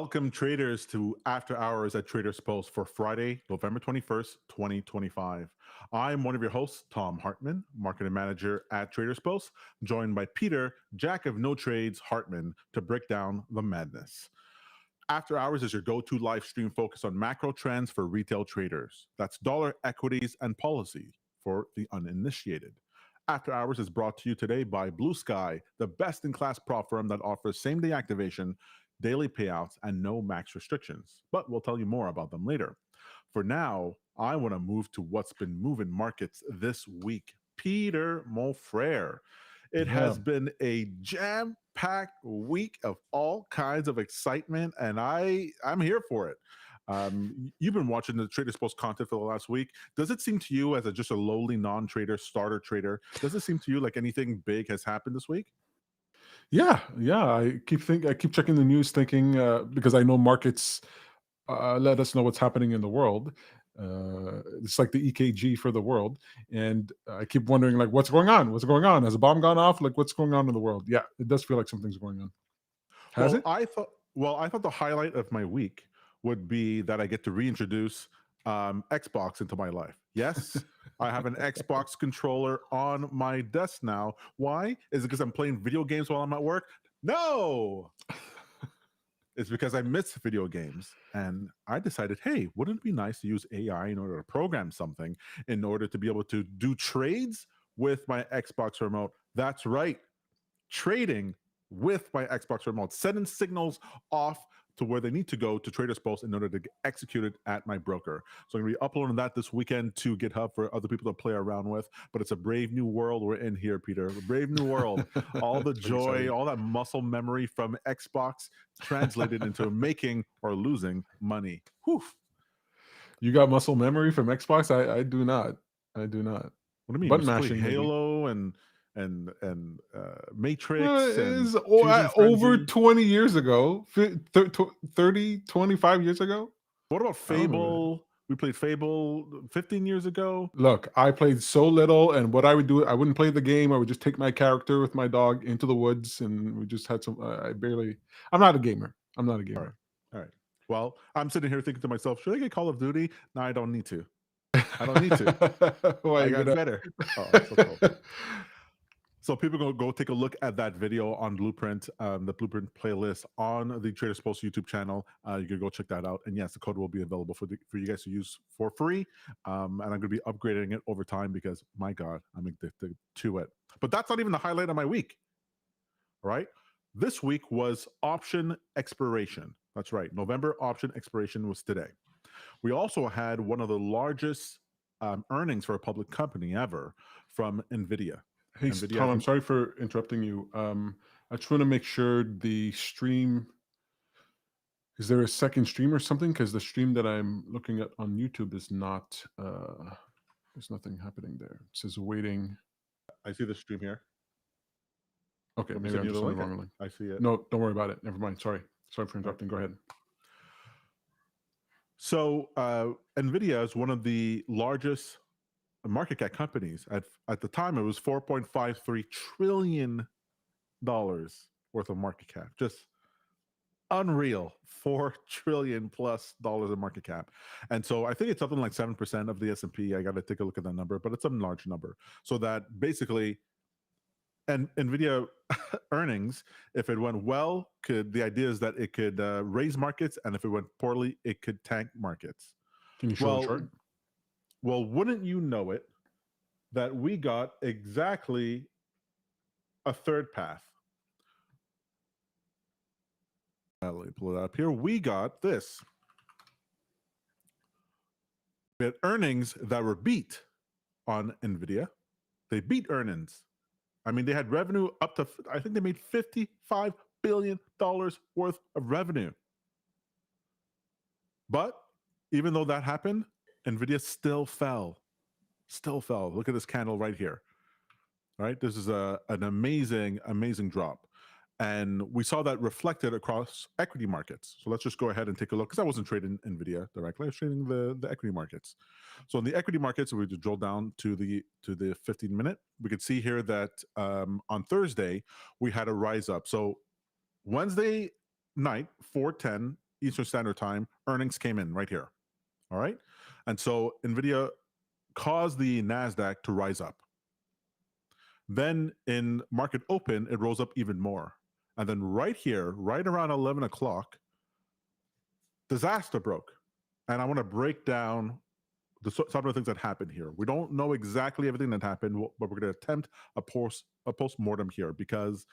Welcome traders to After Hours at Traders Post for Friday, November 21st, 2025. I'm one of your hosts, Tom Hartman, marketing manager at Traders Post, joined by Peter, jack of no trades, Hartman, to break down the madness. After Hours is your go-to live stream focused on macro trends for retail traders. That's dollar, equities, and policy for the uninitiated. After Hours is brought to you today by Blue Sky, the best-in-class prop firm that offers same-day activation, daily payouts, and no max restrictions. But we'll tell you more about them later. For now, I want to move to what's been moving markets this week. Peter Monfrere. It has been a jam-packed week of all kinds of excitement, and I'm here for it. You've been watching the Traders Post content for the last week. Does it seem to you, as just a lowly non-trader, starter trader, does it seem to you like anything big has happened this week? Yeah. I keep checking the news, thinking because I know markets let us know what's happening in the world. It's like the EKG for the world, and I keep wondering, like, what's going on? What's going on? Has a bomb gone off? Like, what's going on in the world? Yeah, it does feel like something's going on. Has Well, it? I thought the highlight of my week would be that I get to reintroduce Xbox into my life. Yes, I have an Xbox controller on my desk now. Why? Is it because I'm playing video games while I'm at work? No, it's because I miss video games, and I decided, hey, wouldn't it be nice to use AI in order to program something in order to be able to do trades with my Xbox remote? That's right, trading with my Xbox remote, sending signals off to where they need to go to Traders Post in order to get executed at my broker. So I'm going to be uploading that this weekend to GitHub for other people to play around with. But it's a brave new world we're in here, Peter. A brave new world. All the It's pretty joy, exciting. all that muscle memory from Xbox translated into making or losing money. Whew. You got muscle memory from Xbox? I do not. I do not. What do you mean? We Button used to play mashing, maybe. Halo and Matrix and Is Fusion over Frenzy. 20 years ago, 30, 25 years ago. What about I don't remember. Fable? We played Fable 15 years ago. Look, I played so little, and what I would do, I wouldn't play the game. I would just take my character with my dog into the woods, and we just had some. I'm not a gamer. I'm not a All right. gamer. All right. Well, I'm sitting here thinking to myself, should I get Call of Duty? No, I don't need to. I don't need to. Why I you got gonna? better. Oh, I'm so cold. So people go take a look at that video on Blueprint, the Blueprint playlist on the Traders Post YouTube channel. You can go check that out. And yes, the code will be available for you guys to use for free. And I'm going to be upgrading it over time because, my God, I'm addicted to it. But that's not even the highlight of my week. All right. This week was option expiration. That's right. November option expiration was today. We also had one of the largest earnings for a public company ever from Nvidia. Hey, Nvidia, I Tom, I'm think. sorry for interrupting you. I just want to make sure the stream. Is there a second stream or something? Because the stream that I'm looking at on YouTube is not. There's nothing happening there. It says waiting. I see the stream here. Okay, Let me maybe send I'm you the just on the link. wrong link. I see it. No, don't worry about it. Never mind. Sorry for interrupting. Go ahead. So Nvidia is one of the largest market cap companies. At the time, it was $4.53 trillion worth of market cap. Just unreal. $4 trillion plus in market cap. And so I think it's something like 7% of the S&P. I got to take a look at that number, but it's a large number. So that basically, and Nvidia earnings, if it went well, the idea is that it could raise markets, and if it went poorly, it could tank markets. Can you show the Well, chart? well, wouldn't you know it, that we got exactly a third path. Let me pull it up here. We got this. We had earnings that were beat on Nvidia. They beat earnings. I mean, they had revenue up to, I think they made $55 billion worth of revenue. But even though that happened, Nvidia still fell. Still fell. Look at this candle right here. All right, this is an amazing, amazing drop. And we saw that reflected across equity markets. So let's just go ahead and take a look, because I wasn't trading Nvidia directly. I was trading the equity markets. So in the equity markets, we just drill down to the 15-minute. We could see here that on Thursday we had a rise up. So Wednesday night, 4:10 Eastern Standard Time, earnings came in right here. All right. And so NVIDIA caused the NASDAQ to rise up. Then in market open, it rose up even more. And then right here, right around 11 o'clock, disaster broke. And I want to break down some of the things that happened here. We don't know exactly everything that happened, but we're going to attempt a post-mortem here because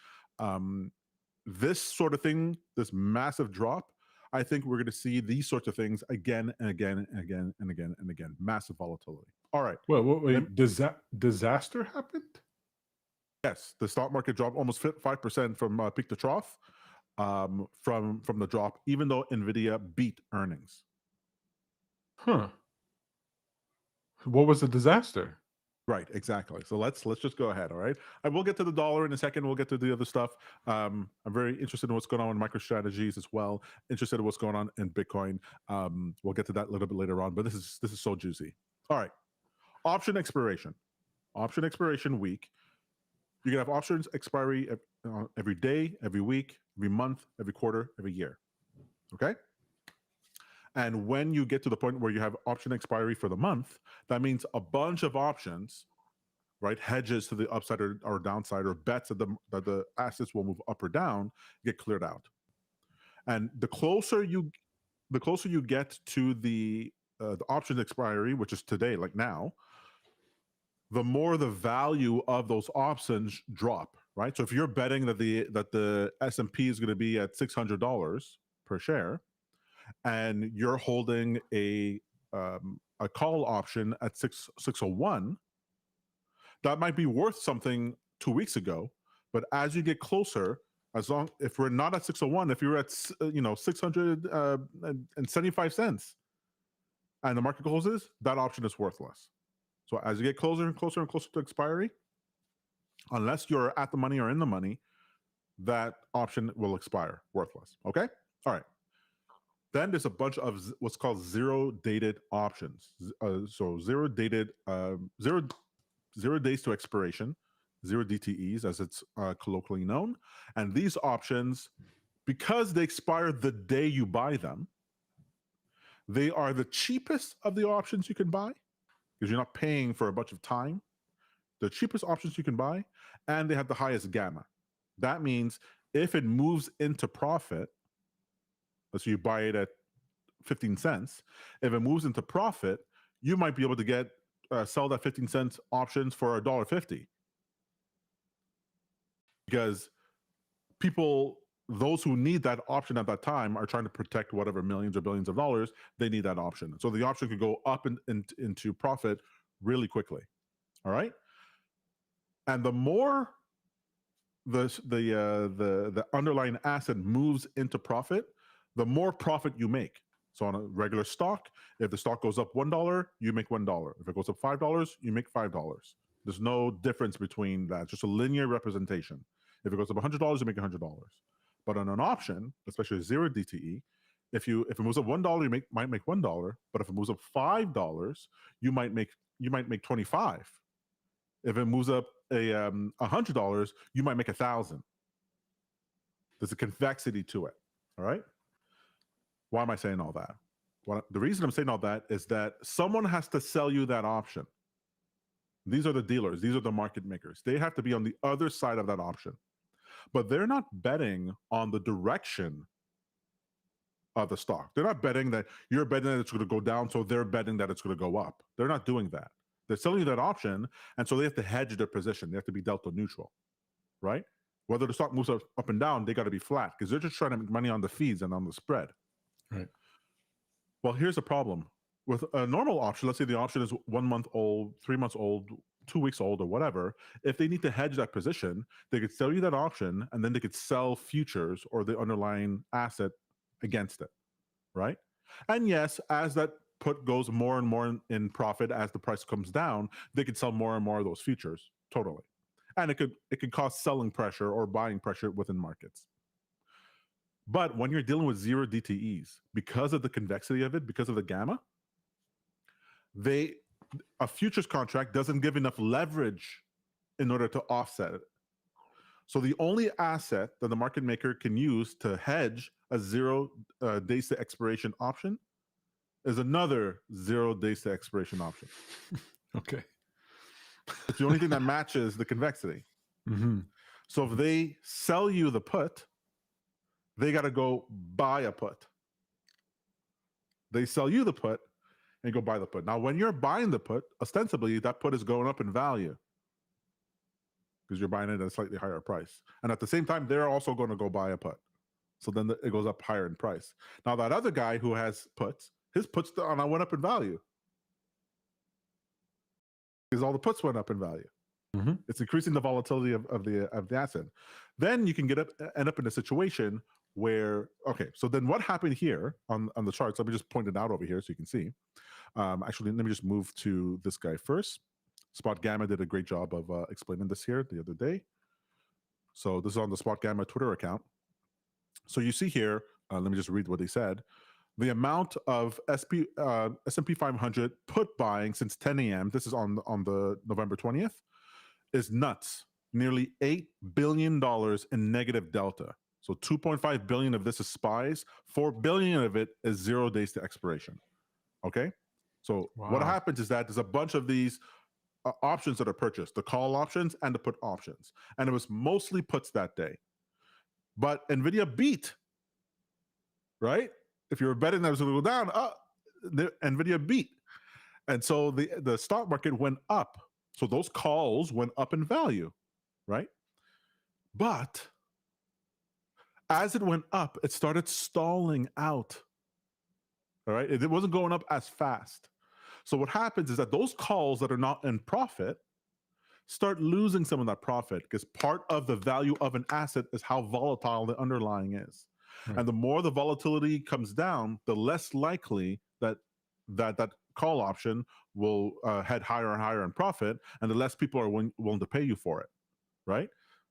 this sort of thing, this massive drop, I think we're going to see these sorts of things again and again and again and again and again. Massive volatility. All right. Well, wait, disaster happened? Yes, the stock market dropped almost 5% from peak to trough from the drop, even though Nvidia beat earnings. Huh. What was the disaster? Right, exactly. So let's just go ahead. All right, and we'll get to the dollar in a second. We'll get to the other stuff. I'm very interested in what's going on with MicroStrategies as well. Interested in what's going on in Bitcoin. We'll get to that a little bit later on. But this is so juicy. All right, option expiration week. You can have options expiry every day, every week, every month, every quarter, every year. Okay. And when you get to the point where you have option expiry for the month, that means a bunch of options, right? Hedges to the upside or downside, or bets that the assets will move up or down, get cleared out. And the closer you get to the options expiry, which is today, like now, the more the value of those options drop, right? So if you're betting that the S&P is going to be at $600 per share, and you're holding a call option at 601, that might be worth something 2 weeks ago, but as you get closer, if we're not at 601, if you're at 675 cents, and the market closes, that option is worthless. So as you get closer and closer and closer to expiry, unless you're at the money or in the money, that option will expire, worthless. Okay, all right. Then there's a bunch of what's called zero-dated options. So zero days to expiration, zero DTEs, as it's colloquially known. And these options, because they expire the day you buy them, they are the cheapest of the options you can buy because you're not paying for a bunch of time. The cheapest options you can buy, and they have the highest gamma. That means if it moves into profit, so you buy it at 15 cents. If it moves into profit, you might be able to sell that 15 cents options for $1.50. Because people, those who need that option at that time, are trying to protect whatever millions or billions of dollars they need that option. So the option could go up into profit really quickly. All right. And the more the underlying asset moves into profit, the more profit you make. So on a regular stock, if the stock goes up $1, you make $1. If it goes up $5, you make $5. There's no difference between that. It's just a linear representation. If it goes up $100, you make $100. But on an option, especially zero DTE, if it moves up $1, you might make $1. But if it moves up $5, you might make 25. If it moves up $100, you might make 1,000. There's a convexity to it. All right. Why am I saying all that? Well, the reason I'm saying all that is that someone has to sell you that option. These are the dealers. These are the market makers. They have to be on the other side of that option. But they're not betting on the direction of the stock. They're not betting that you're betting that it's going to go down, so they're betting that it's going to go up. They're not doing that. They're selling you that option, and so they have to hedge their position. They have to be delta neutral, right? Whether the stock moves up and down, they got to be flat because they're just trying to make money on the fees and on the spread. Right. Well, here's the problem. With a normal option, let's say the option is 1 month old, 3 months old, 2 weeks old, or whatever. If they need to hedge that position, they could sell you that option, and then they could sell futures or the underlying asset against it, right? And yes, as that put goes more and more in profit as the price comes down, they could sell more and more of those futures, totally. And it could cause selling pressure or buying pressure within markets. But when you're dealing with zero DTEs, because of the convexity of it, because of the gamma, a futures contract doesn't give enough leverage in order to offset it. So the only asset that the market maker can use to hedge a 0 days to expiration option is another 0 days to expiration option. Okay. It's the only thing that matches the convexity. Mm-hmm. So if they sell you the put, they got to go buy a put. They sell you the put and go buy the put. Now, when you're buying the put, ostensibly that put is going up in value because you're buying it at a slightly higher price. And at the same time, they're also going to go buy a put. So then it goes up higher in price. Now, that other guy who has puts, his puts went up in value because all the puts went up in value. Mm-hmm. It's increasing the volatility of the asset. Then you can end up in a situation where, okay, so then what happened here on the charts? Let me just point it out over here so you can see. Actually, let me just move to this guy first. Spot Gamma did a great job of explaining this here the other day. So this is on the Spot Gamma Twitter account. So you see here, let me just read what they said. The amount of S&P 500 put buying since 10 a.m., this is on the November 20th, is nuts. Nearly $8 billion in negative delta. So 2.5 billion of this is SPYs. 4 billion of it is 0 days to expiration. Okay? So what happens is that there's a bunch of these options that are purchased, the call options and the put options. And it was mostly puts that day. But Nvidia beat, right? If you were betting that it was going to go down, Nvidia beat. And so the stock market went up. So those calls went up in value, right? But as it went up, it started stalling out. All right. It wasn't going up as fast. So what happens is that those calls that are not in profit start losing some of that profit because part of the value of an asset is how volatile the underlying is. Right. And the more the volatility comes down, the less likely that call option will head higher and higher in profit, and the less people are willing to pay you for it, right?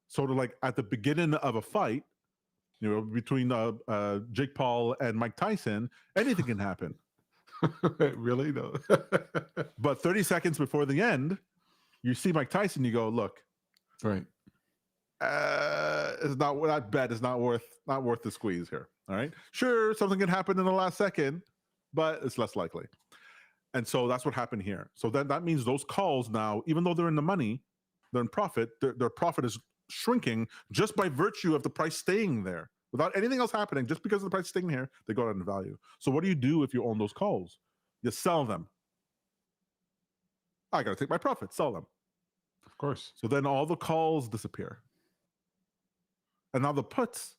Sort of like at the beginning of a fight, you know, between Jake Paul and Mike Tyson, anything can happen. Really, though? But 30 seconds before the end, you see Mike Tyson, you go, look, right. It's not that bet is not worth the squeeze here. All right. Sure, something can happen in the last second, but it's less likely. And so that's what happened here. So then that means those calls now, even though they're in the money, they're in profit, their profit is shrinking just by virtue of the price staying there. Without anything else happening, just because of the price staying here, they go out in value. So what do you do if you own those calls? You sell them. I got to take my profit, sell them. Of course. So then all the calls disappear. And now the puts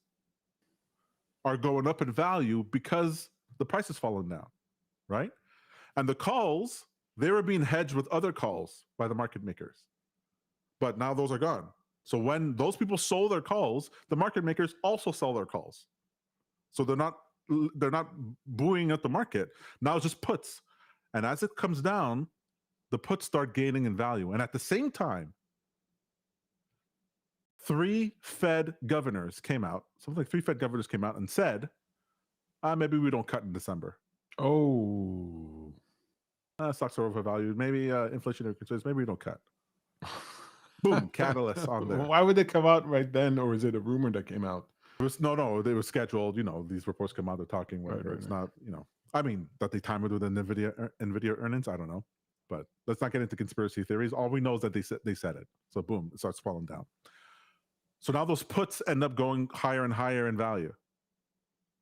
are going up in value because the price is falling down, right? And the calls, they were being hedged with other calls by the market makers. But now those are gone. So when those people sold their calls, the market makers also sell their calls. So they're not buoying up the market. Now it's just puts. And as it comes down, the puts start gaining in value. And at the same time, 3 Fed governors came out, something like 3 Fed governors came out and said, maybe we don't cut in December. Oh. Stocks are overvalued. Maybe inflationary concerns. Maybe we don't cut. Boom, catalyst on there. Why would they come out right then, or is it a rumor that came out? It was no. They were scheduled. You know, these reports come out. They're talking. Whatever. Right. It's not. You know, I mean, that they time it with the Nvidia earnings. I don't know, but let's not get into conspiracy theories. All we know is that they said it. So boom, it starts falling down. So now those puts end up going higher and higher in value.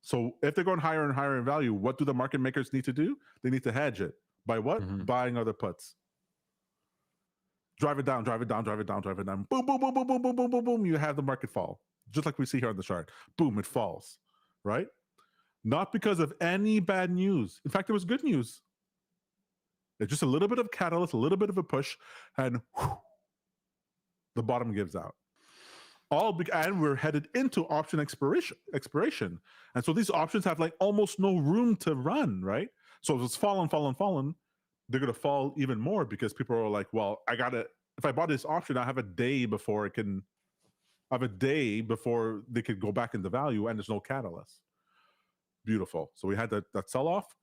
So if they're going higher and higher in value, what do the market makers need to do? They need to hedge it. By what? Mm-hmm. Buying other puts. Drive it down, drive it down, drive it down, drive it down. Boom, boom, boom, boom, boom, boom, boom, boom, boom. You have the market fall. Just like we see here on the chart. Boom, it falls, right? Not because of any bad news. In fact, it was good news. It's just a little bit of catalyst, a little bit of a push, and whew, the bottom gives out. And we're headed into option expiration. And so these options have like almost no room to run, right? So if it's fallen, they're going to fall even more because people are like, well, if I bought this option, I have a day before they could go back into value, and there's no catalyst. Beautiful. So we had that sell-off.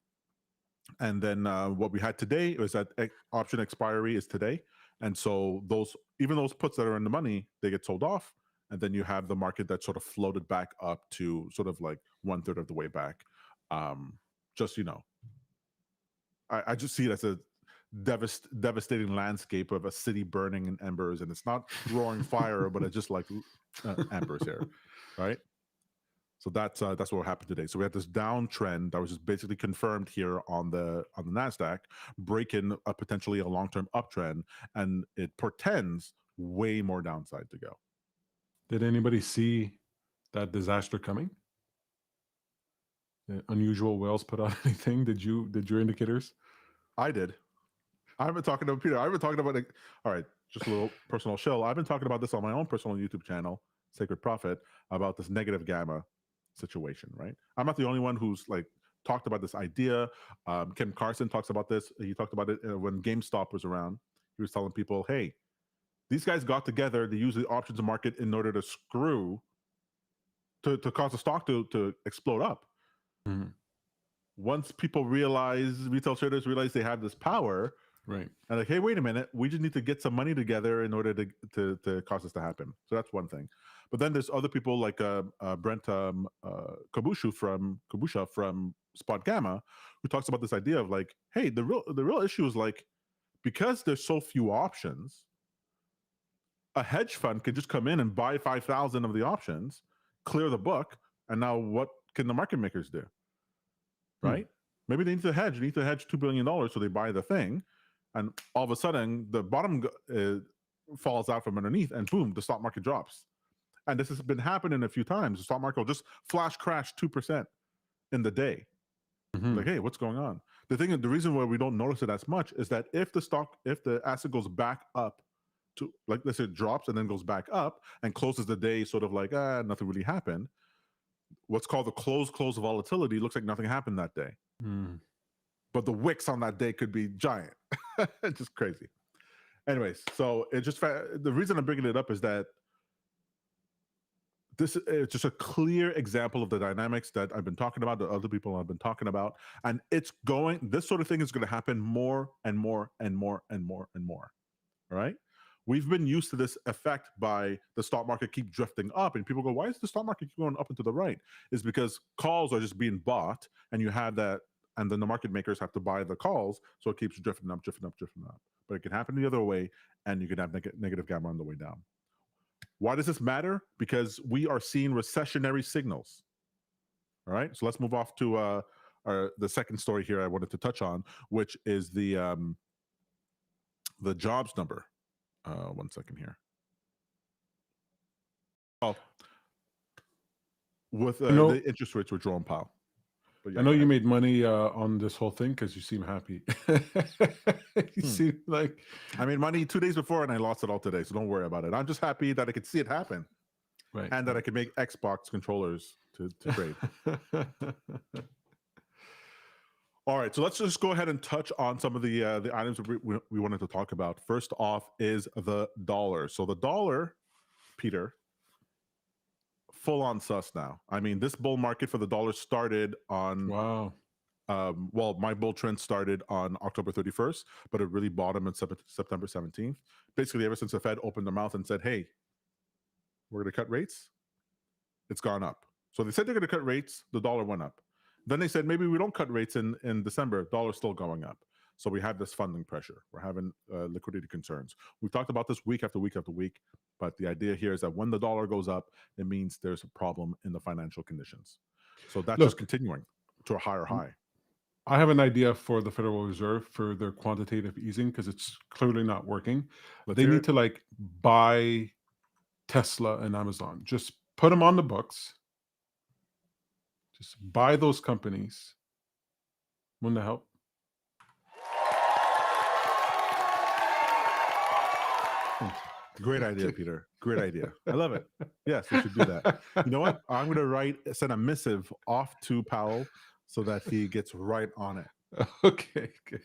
And then what we had today was that option expiry is today. And so even those puts that are in the money, they get sold off. and then you have the market that sort of floated back up to sort of like 1/3 of the way back. Just I just see it as a devastating landscape of a city burning in embers, and it's not roaring fire, but it's just like embers here, right? So that's what happened today. So we had this downtrend that was just basically confirmed here on the Nasdaq, breaking a potentially a long-term uptrend, and it portends way more downside to go. Did anybody see that disaster coming? Unusual whales put out anything? Did your indicators? I did. I've been talking to Peter. I've been talking about it. All right, just a little personal shill. I've been talking about this on my own personal YouTube channel, Sacred Prophet, about this negative gamma situation, right? I'm not the only one who's like talked about this idea. Ken Carson talks about this. He talked about it when GameStop was around. He was telling people, hey, these guys got together to use the options market in order to screw, to cause the stock to explode up. Mm-hmm. Once people realize, retail traders realize they have this power, right? And like, hey, wait a minute, we just need to get some money together in order to cause this to happen. So that's one thing. But then there's other people like Brent Kabusha from Spot Gamma, who talks about this idea of like, hey, the real issue is like, because there's so few options, a hedge fund could just come in and buy 5,000 of the options, clear the book, and now what can the market makers do? Right? Maybe they need to hedge. They need to hedge $2 billion, so they buy the thing, and all of a sudden the bottom falls out from underneath, and boom, the stock market drops. And this has been happening a few times. The stock market will just flash crash 2% in the day. Mm-hmm. Like, hey, what's going on? The reason why we don't notice it as much is that if the asset goes back up to, like, let's say it drops and then goes back up and closes the day sort of like, nothing really happened, what's called the close volatility looks like nothing happened that day. But the wicks on that day could be giant. It's just crazy. Anyways, so the reason I'm bringing it up is that this is just a clear example of the dynamics that I've been talking about, that other people have been talking about, and this sort of thing is going to happen more and more and more and more and more. All right. We've been used to this effect by the stock market keep drifting up, and people go, why is the stock market keep going up and to the right? It's because calls are just being bought, and you have that, and then the market makers have to buy the calls, so it keeps drifting up, drifting up, drifting up. But it can happen the other way, and you can have negative gamma on the way down. Why does this matter? Because we are seeing recessionary signals. All right, so let's move off to the second story here I wanted to touch on, which is the jobs number. 1 second here. Oh, with the interest rates with Jerome Powell. But yeah, I know you made money on this whole thing because you seem happy. You seem like I made money 2 days before and I lost it all today, so don't worry about it. I'm just happy that I could see it happen, right? And that I could make Xbox controllers to trade. All right, so let's just go ahead and touch on some of the items we wanted to talk about. First off is the dollar. So the dollar, Peter, full on sus now. I mean, this bull market for the dollar started on well, my bull trend started on October 31st, but it really bottomed on September 17th. Basically, ever since the Fed opened their mouth and said, hey, we're going to cut rates, it's gone up. So they said they're going to cut rates, the dollar went up. Then they said, maybe we don't cut rates in December, dollar's still going up. So we have this funding pressure. We're having liquidity concerns. We've talked about this week after week after week, but the idea here is that when the dollar goes up, it means there's a problem in the financial conditions. So that's just continuing to a higher high. I have an idea for the Federal Reserve for their quantitative easing because it's clearly not working. They need to like buy Tesla and Amazon. Just put them on the books. Just buy those companies. Wouldn't that help? Great idea, Peter. Great idea. I love it. Yes, we should do that. You know what? I'm going to send a missive off to Powell so that he gets right on it. Okay, good.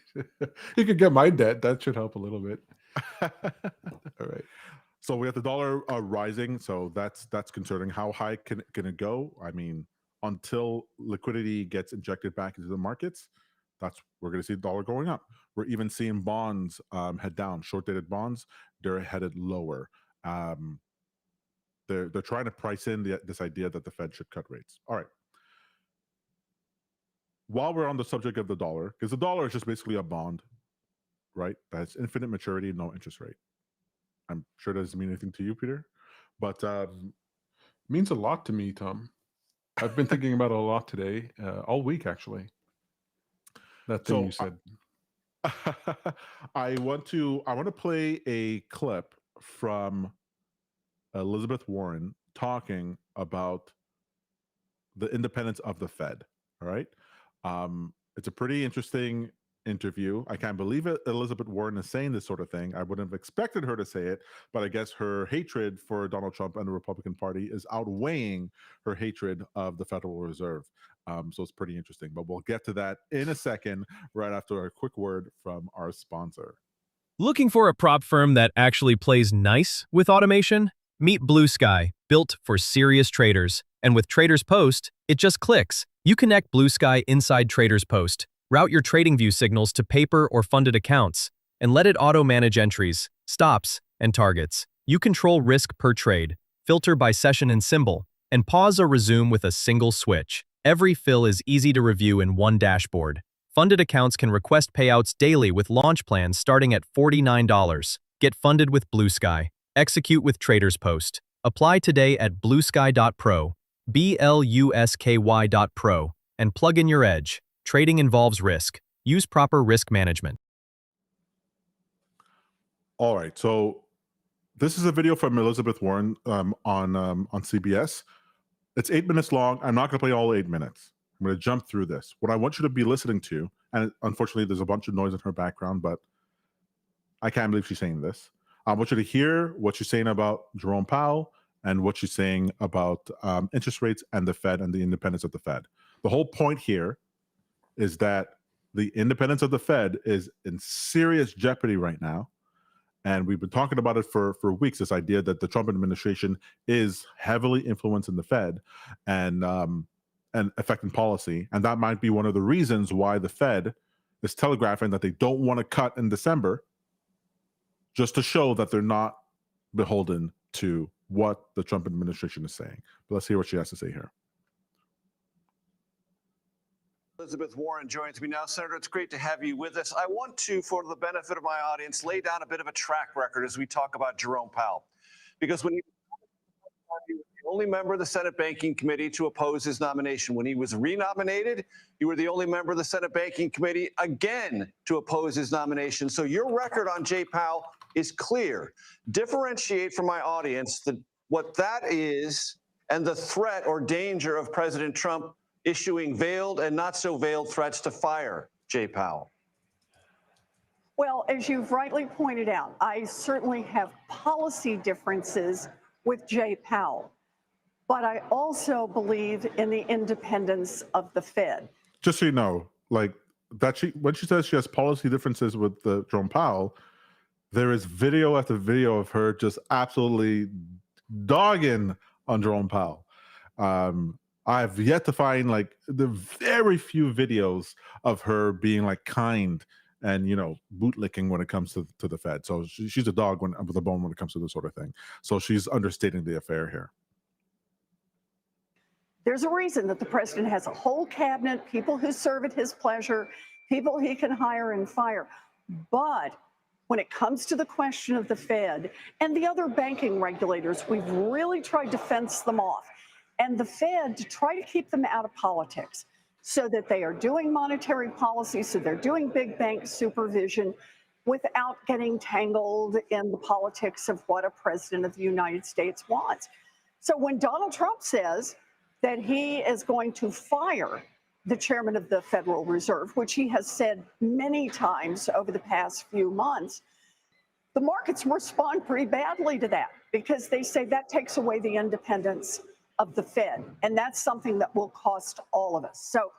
You could get my debt. That should help a little bit. All right. So we have the dollar rising. So that's concerning. How high can it go? I mean, until liquidity gets injected back into the markets, we're going to see the dollar going up. We're even seeing bonds head down. Short-dated bonds, they're headed lower. they're trying to price in this idea that the Fed should cut rates. All right. While we're on the subject of the dollar, because the dollar is just basically a bond, right? That's infinite maturity, no interest rate. I'm sure that doesn't mean anything to you, Peter, but Means a lot to me, Tom. I've been thinking about it a lot today, all week actually. That thing you said. I want to play a clip from Elizabeth Warren talking about the independence of the Fed. All right. It's a pretty interesting interview. I can't believe it. Elizabeth Warren is saying this sort of thing. I wouldn't have expected her to say it, but I guess her hatred for Donald Trump and the Republican Party is outweighing her hatred of the Federal Reserve. So it's pretty interesting, but we'll get to that in a second, right after a quick word from our sponsor. Looking for a prop firm that actually plays nice with automation? Meet Blue Sky, built for serious traders. And with Traders Post, it just clicks. You connect Blue Sky inside Traders Post, route your TradingView signals to paper or funded accounts, and let it auto-manage entries, stops, and targets. You control risk per trade, filter by session and symbol, and pause or resume with a single switch. Every fill is easy to review in one dashboard. Funded accounts can request payouts daily with launch plans starting at $49. Get funded with Blue Sky. Execute with Traders Post. Apply today at bluesky.pro, BLUSKY.pro, and plug in your edge. Trading involves risk. Use proper risk management. All right, so this is a video from Elizabeth Warren on CBS. It's 8 minutes long. I'm not going to play all 8 minutes. I'm going to jump through this. What I want you to be listening to, and unfortunately there's a bunch of noise in her background, but I can't believe she's saying this. I want you to hear what she's saying about Jerome Powell and what she's saying about interest rates and the Fed and the independence of the Fed. The whole point here is that the independence of the Fed is in serious jeopardy right now. And we've been talking about it for weeks, this idea that the Trump administration is heavily influencing the Fed and affecting policy. And that might be one of the reasons why the Fed is telegraphing that they don't want to cut in December, just to show that they're not beholden to what the Trump administration is saying. But let's hear what she has to say here. Elizabeth Warren joins me now. Senator, it's great to have you with us. I want to, for the benefit of my audience, lay down a bit of a track record as we talk about Jerome Powell. Because when he was the only member of the Senate Banking Committee to oppose his nomination. When he was renominated, you were the only member of the Senate Banking Committee again to oppose his nomination. So your record on Jay Powell is clear. Differentiate for my audience what that is and the threat or danger of President Trump issuing veiled and not so veiled threats to fire Jay Powell. Well, as you've rightly pointed out, I certainly have policy differences with Jay Powell, but I also believe in the independence of the Fed. Just so you know, like that, when she says she has policy differences with Jerome Powell, there is video after video of her just absolutely dogging on Jerome Powell. I've yet to find like the very few videos of her being like kind and, you know, bootlicking when it comes to the Fed. So she's a dog with a bone when it comes to this sort of thing. So she's understating the affair here. There's a reason that the president has a whole cabinet, people who serve at his pleasure, people he can hire and fire. But when it comes to the question of the Fed and the other banking regulators, we've really tried to fence them off. And the Fed to try to keep them out of politics so that they are doing monetary policy, so they're doing big bank supervision without getting tangled in the politics of what a president of the United States wants. So when Donald Trump says that he is going to fire the chairman of the Federal Reserve, which he has said many times over the past few months, the markets respond pretty badly to that because they say that takes away the independence of the Fed. And that's something that will cost all of us. So,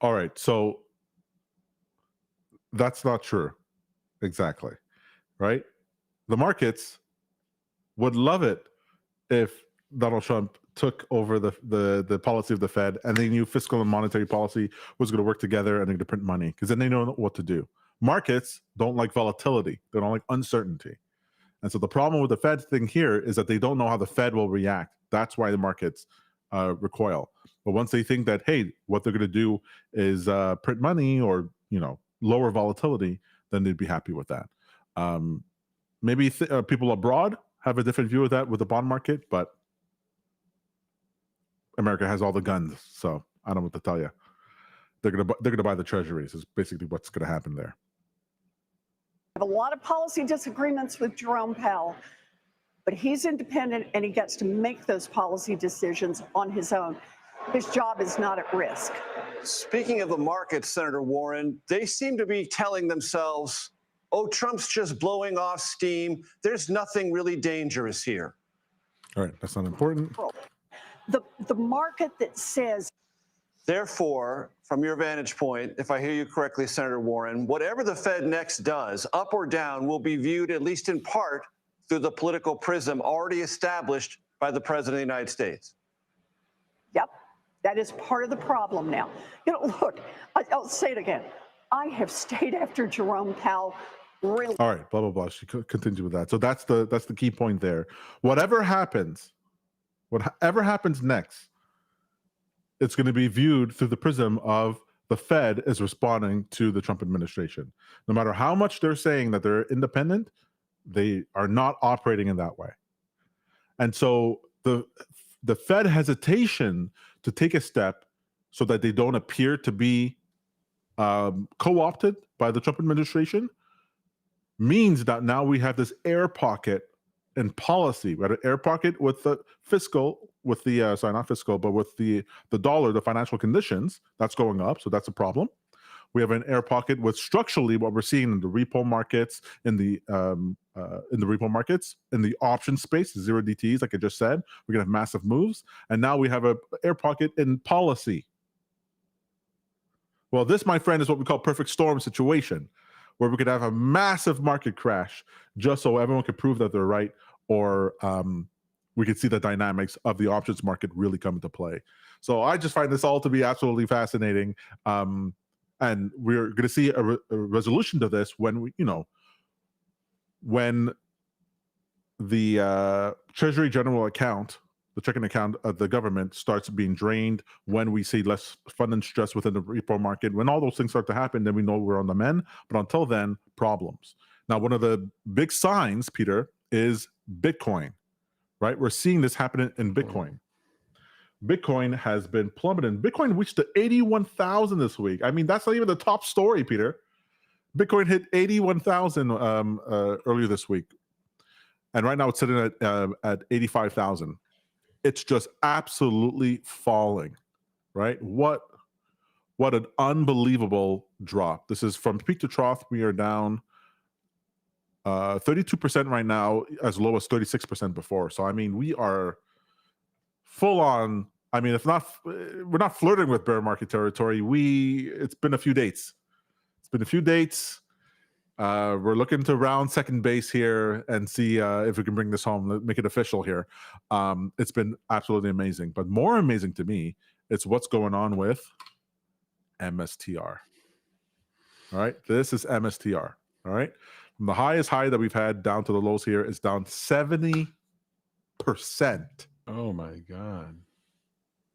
all right. So that's not true. Exactly. Right. The markets would love it if Donald Trump took over the policy of the Fed and they knew fiscal and monetary policy was going to work together and they're going to print money because then they know what to do. Markets don't like volatility. They don't like uncertainty. And so the problem with the Fed thing here is that they don't know how the Fed will react. That's why the markets recoil. But once they think that, hey, what they're going to do is print money or, lower volatility, then they'd be happy with that. Maybe people abroad have a different view of that with the bond market, but America has all the guns, so I don't know what to tell you. They're gonna buy the treasuries is basically what's going to happen there. I have a lot of policy disagreements with Jerome Powell, but he's independent and he gets to make those policy decisions on his own. His job is not at risk. Speaking of the market, Senator Warren, they seem to be telling themselves, oh, Trump's just blowing off steam. There's nothing really dangerous here. All right, that's not important. The market that says. Therefore, from your vantage point, if I hear you correctly, Senator Warren, whatever the Fed next does, up or down, will be viewed, at least in part, through the political prism already established by the President of the United States. Yep, that is part of the problem now. Look, I'll say it again. I have stayed after Jerome Powell. Really. All right, blah blah blah. She continues with that. So that's the key point there. Whatever happens next, it's going to be viewed through the prism of the Fed is responding to the Trump administration. No matter how much they're saying that they're independent, they are not operating in that way. And so the Fed hesitation to take a step so that they don't appear to be co-opted by the Trump administration means that now we have this air pocket in policy. We had an air pocket with the fiscal, with the not fiscal, but with the dollar, the financial conditions that's going up. So that's a problem. We have an air pocket with structurally what we're seeing in the repo markets, in the option space, zero DTEs, like I just said. We're gonna have massive moves, and now we have an air pocket in policy. Well, this, my friend, is what we call perfect storm situation, where we could have a massive market crash just so everyone could prove that they're right, or we could see the dynamics of the options market really come into play. So I just find this all to be absolutely fascinating. And we're going to see a resolution to this when when the Treasury General account, the checking account of the government, starts being drained, when we see less funding stress within the repo market, when all those things start to happen, then we know we're on the mend. But until then, problems. Now, one of the big signs, Peter, is Bitcoin, right? We're seeing this happen in Bitcoin. Bitcoin has been plummeting. Bitcoin reached to 81,000 this week. I mean, that's not even the top story, Peter. Bitcoin hit 81,000 earlier this week. And right now it's sitting at 85,000. It's just absolutely falling, right? What an unbelievable drop. This is from peak to trough. We are down 32% right now, as low as 36% before. So, I mean, we are full on. I mean, if not, we're not flirting with bear market territory. It's been a few dates. We're looking to round second base here and see if we can bring this home, make it official here. It's been absolutely amazing. But more amazing to me, it's what's going on with MSTR. All right, this is MSTR. All right, from the highest high that we've had down to the lows here is down 70%. Oh my God.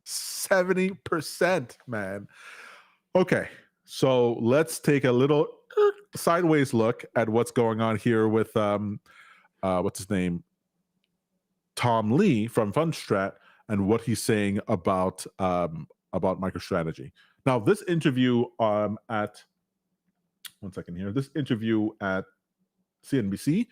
70%, man. Okay, so let's take a little sideways look at what's going on here with what's his name, Tom Lee from Fundstrat, and what he's saying about MicroStrategy. Now, this interview at this interview at CNBC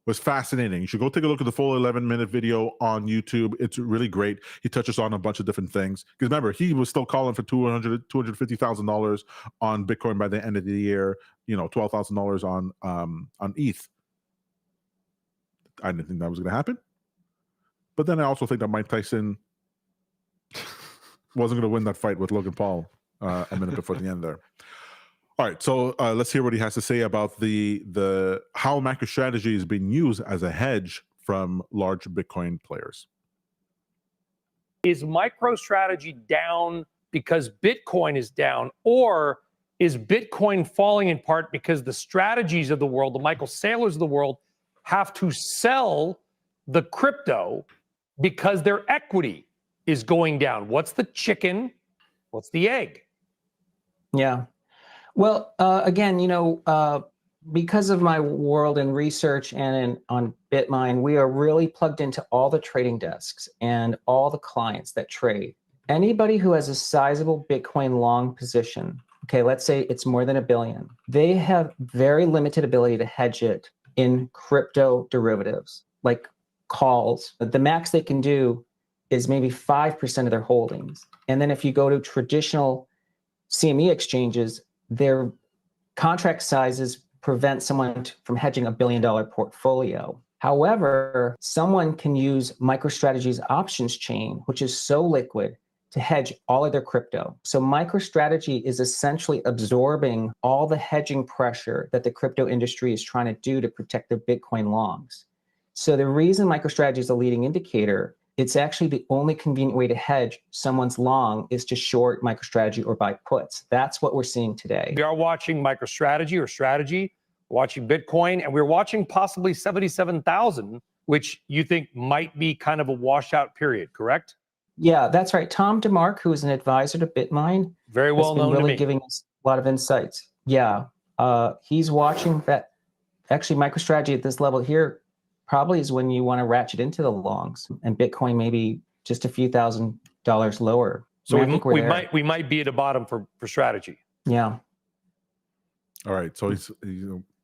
was fascinating. You should go take a look at the full 11-minute video on YouTube. It's really great. He touches on a bunch of different things. Because remember, he was still calling for $250,000 on Bitcoin by the end of the year. $12,000 on ETH. I didn't think that was going to happen. But then I also think that Mike Tyson wasn't going to win that fight with Logan Paul a minute before the end there. All right, so let's hear what he has to say about the how MicroStrategy is being used as a hedge from large Bitcoin players. Is MicroStrategy down because Bitcoin is down, or is Bitcoin falling in part because the strategies of the world, the Michael Saylors of the world, have to sell the crypto because their equity is going down. What's the chicken? What's the egg? Yeah. Well, again, because of my world in research and on BitMine, we are really plugged into all the trading desks and all the clients that trade. Anybody who has a sizable Bitcoin long position, okay, let's say it's more than $1 billion, they have very limited ability to hedge it in crypto derivatives, like calls. The max they can do is maybe 5% of their holdings. And then if you go to traditional CME exchanges, their contract sizes prevent someone from hedging $1 billion portfolio. However, someone can use MicroStrategy's options chain, which is so liquid, to hedge all of their crypto. So MicroStrategy is essentially absorbing all the hedging pressure that the crypto industry is trying to do to protect their Bitcoin longs. So the reason MicroStrategy is a leading indicator, it's actually the only convenient way to hedge someone's long is to short MicroStrategy or buy puts. That's what we're seeing today. We are watching MicroStrategy or strategy, watching Bitcoin, and we're watching possibly 77,000, which you think might be kind of a washout period, correct? Yeah, that's right. Tom DeMark, who is an advisor to BitMine, Very well has been known to really me. giving us a lot of insights. Yeah, he's watching that. Actually, MicroStrategy at this level here probably is when you want to ratchet into the longs, and Bitcoin maybe just a few $1,000s lower. So I think we might be at a bottom for strategy. Yeah. All right. So he's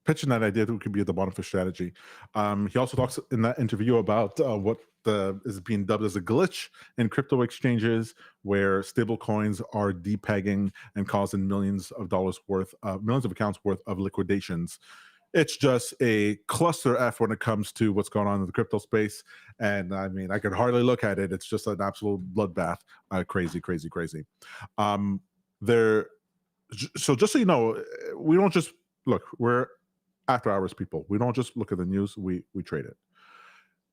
pitching that idea that we could be at the bottom for strategy. He also talks in that interview about what is being dubbed as a glitch in crypto exchanges, where stable coins are depegging and causing millions of accounts worth of liquidations. It's just a cluster F when it comes to what's going on in the crypto space. And I mean, I could hardly look at it. It's just an absolute bloodbath. Crazy. So just so you know, we don't just look, we're after hours people. We don't just look at the news, we trade it.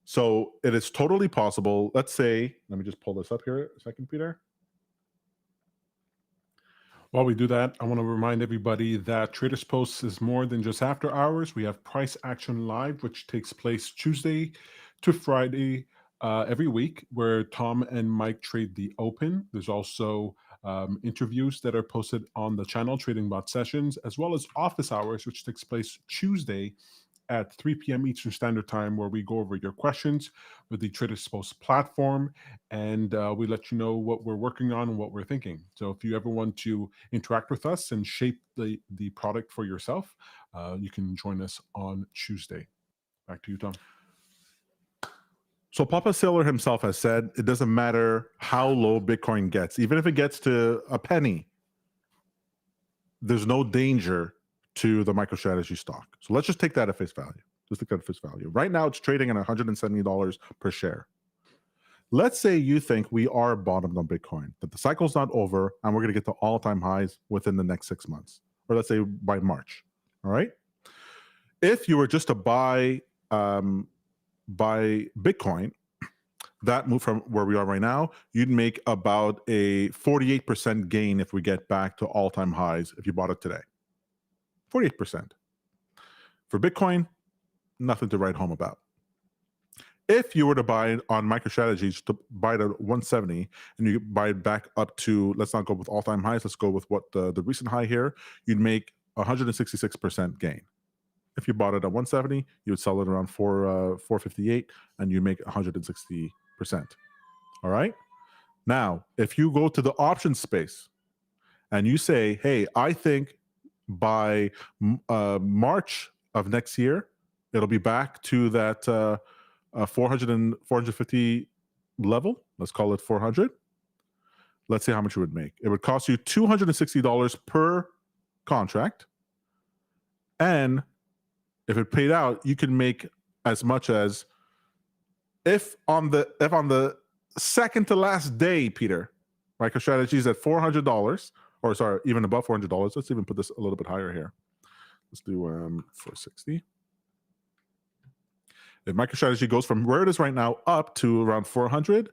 So it is totally possible. Let's say, let me just pull this up here a second, Peter. While we do that, I want to remind everybody that Traders Post is more than just after hours. We have Price Action Live, which takes place Tuesday to Friday every week, where Tom and Mike trade the open. There's also interviews that are posted on the channel, Trading Bot Sessions, as well as Office Hours, which takes place Tuesday at 3 p.m. Eastern Standard Time, where we go over your questions with the Traders Post platform, and we let you know what we're working on and what we're thinking. So if you ever want to interact with us and shape the product for yourself, you can join us on Tuesday. Back to you, Tom. So Papa Sailor himself has said it doesn't matter how low Bitcoin gets, even if it gets to a penny, there's no danger to the MicroStrategy stock. So let's just take that at face value. Just take that at face value. Right now, it's trading at $170 per share. Let's say you think we are bottomed on Bitcoin, that the cycle's not over, and we're going to get to all-time highs within the next 6 months, or let's say by March. All right. If you were just to buy Bitcoin, that move from where we are right now, you'd make about a 48% gain if we get back to all-time highs if you bought it today. 48%. For Bitcoin, nothing to write home about. If you were to buy it on MicroStrategy, to buy it at 170, and you buy it back up to, let's not go with all-time highs, let's go with what the recent high here, you'd make 166% gain. If you bought it at 170, you would sell it around 458, and you make 160%. All right? Now, if you go to the option space and you say, hey, I think by March of next year, it'll be back to that 450 level. Let's call it 400. Let's see how much it would make. It would cost you $260 per contract. And if it paid out, you can make as much as, if on the second to last day, Peter, MicroStrategy is at $400, or sorry, even above $400. Let's even put this a little bit higher here. Let's do 460. If MicroStrategy goes from where it is right now up to around 400,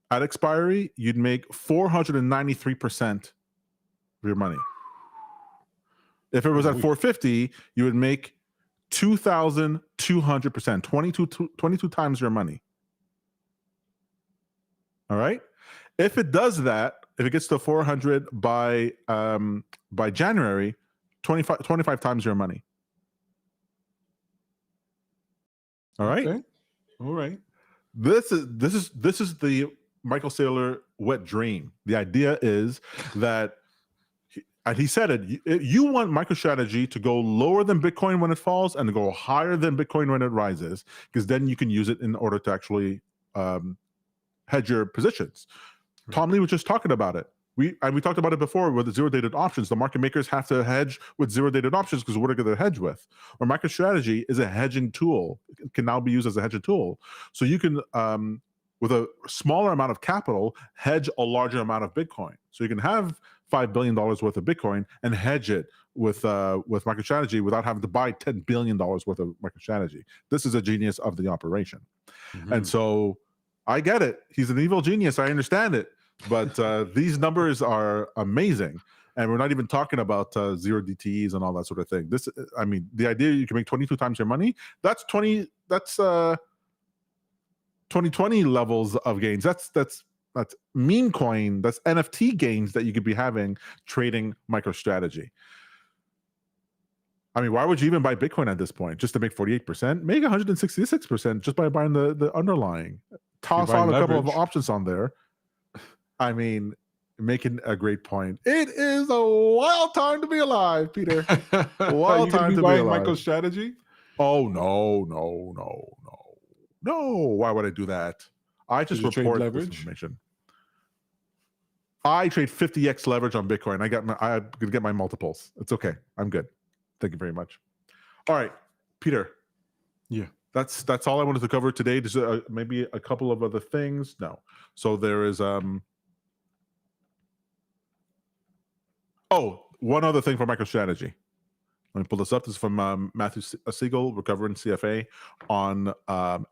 at expiry, you'd make 493% of your money. If it was at 450, you would make 2,200%, 22 times your money. All right. If it does that, if it gets to 400 by January, 25 times your money. All right. Okay. All right. This is the Michael Saylor wet dream. The idea is that, and he said it, you want MicroStrategy to go lower than Bitcoin when it falls and to go higher than Bitcoin when it rises, because then you can use it in order to actually hedge your positions. Right. Tom Lee was just talking about it. We talked about it before with the zero-dated options. The market makers have to hedge with zero-dated options because what are they going to hedge with? Or MicroStrategy is a hedging tool. It can now be used as a hedging tool. So you can, with a smaller amount of capital, hedge a larger amount of Bitcoin. So you can have $5 billion worth of Bitcoin and hedge it with MicroStrategy without having to buy $10 billion worth of MicroStrategy. This is a genius of the operation. Mm-hmm. And so I get it. He's an evil genius. I understand it. But these numbers are amazing. And we're not even talking about zero DTEs and all that sort of thing. This, I mean, the idea you can make 22 times your money, that's 2020 levels of gains. That's meme coin, that's NFT gains that you could be having trading MicroStrategy. I mean, why would you even buy Bitcoin at this point? Just to make 48%? Make 166% just by buying the underlying. Toss on a couple of options on there. I mean, making a great point. It is a wild time to be alive, Peter. Wild time to be alive. MicroStrategy? Oh, no. Why would I do that? I just report this information. I trade 50x leverage on Bitcoin. I could get my multiples. It's okay. I'm good. Thank you very much. All right, Peter. Yeah. That's all I wanted to cover today. There's maybe a couple of other things. No. So there is one other thing for MicroStrategy. Let me pull this up. This is from Matthew Siegel, recovering CFA on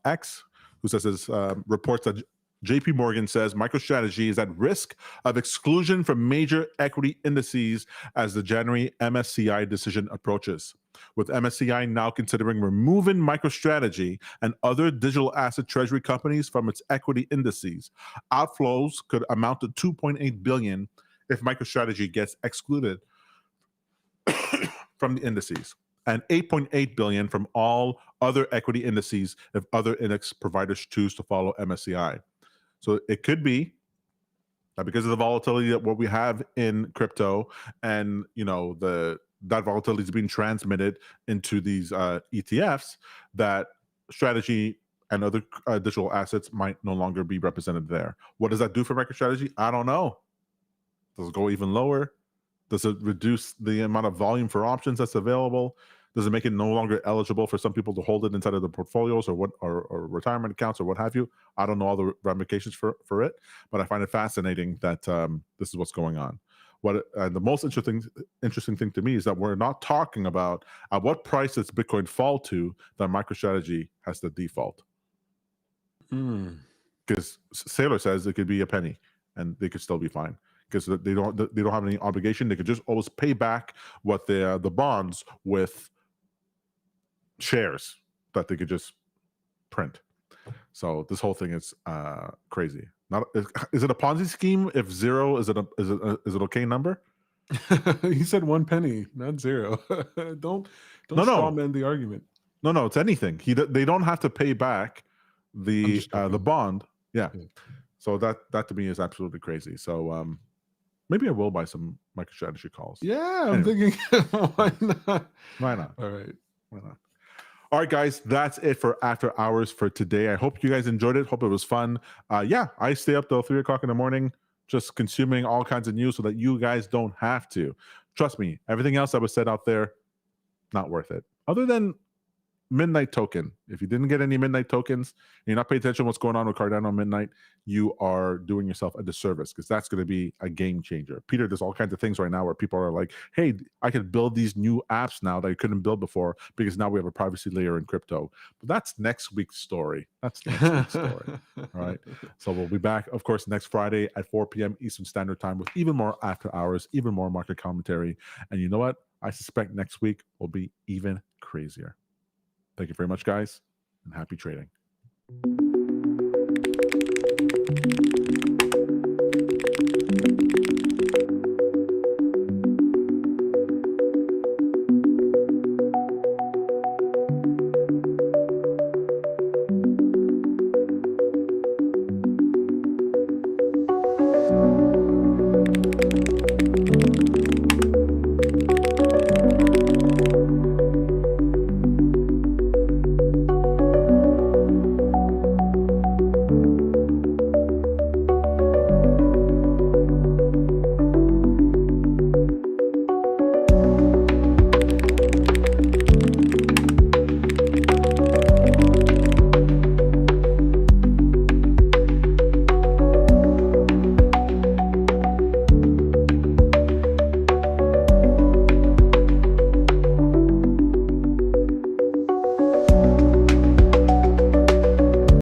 X, who says this reports that JP Morgan says MicroStrategy is at risk of exclusion from major equity indices as the January MSCI decision approaches. With MSCI now considering removing MicroStrategy and other digital asset treasury companies from its equity indices, outflows could amount to $2.8 billion if MicroStrategy gets excluded from the indices, and $8.8 billion from all other equity indices if other index providers choose to follow MSCI. So it could be that because of the volatility that what we have in crypto, and that volatility is being transmitted into these ETFs, that strategy and other digital assets might no longer be represented there. What does that do for MicroStrategy? I don't know. Does it go even lower? Does it reduce the amount of volume for options that's available? Does it make it no longer eligible for some people to hold it inside of their portfolios or retirement accounts or what have you? I don't know all the ramifications for it, but I find it fascinating that this is what's going on. The most interesting thing to me is that we're not talking about at what price does Bitcoin fall to that MicroStrategy has the default. Because Saylor says it could be a penny and they could still be fine. Because they don't have any obligation. They could just always pay back what the bonds with shares that they could just print. So this whole thing is crazy. Is it a Ponzi scheme? If zero is it okay number? He said 1 penny, not zero. don't strawman the argument. No, it's anything. They don't have to pay back the bond. Yeah. So that to me is absolutely crazy. So maybe I will buy some MicroStrategy calls. Yeah, I'm thinking, why not? Why not? All right. Why not? All right, guys, that's it for After Hours for today. I hope you guys enjoyed it. Hope it was fun. I stay up till 3 o'clock in the morning just consuming all kinds of news so that you guys don't have to. Trust me, everything else that was said out there, not worth it. Other than Midnight Token. If you didn't get any Midnight tokens, you're not paying attention to what's going on with Cardano Midnight, you are doing yourself a disservice because that's going to be a game changer. Peter, there's all kinds of things right now where people are like, hey, I could build these new apps now that I couldn't build before because now we have a privacy layer in crypto. But that's next week's story. That's next week's story. All right. So we'll be back, of course, next Friday at 4 p.m. Eastern Standard Time with even more After Hours, even more market commentary. And you know what? I suspect next week will be even crazier. Thank you very much, guys, and happy trading.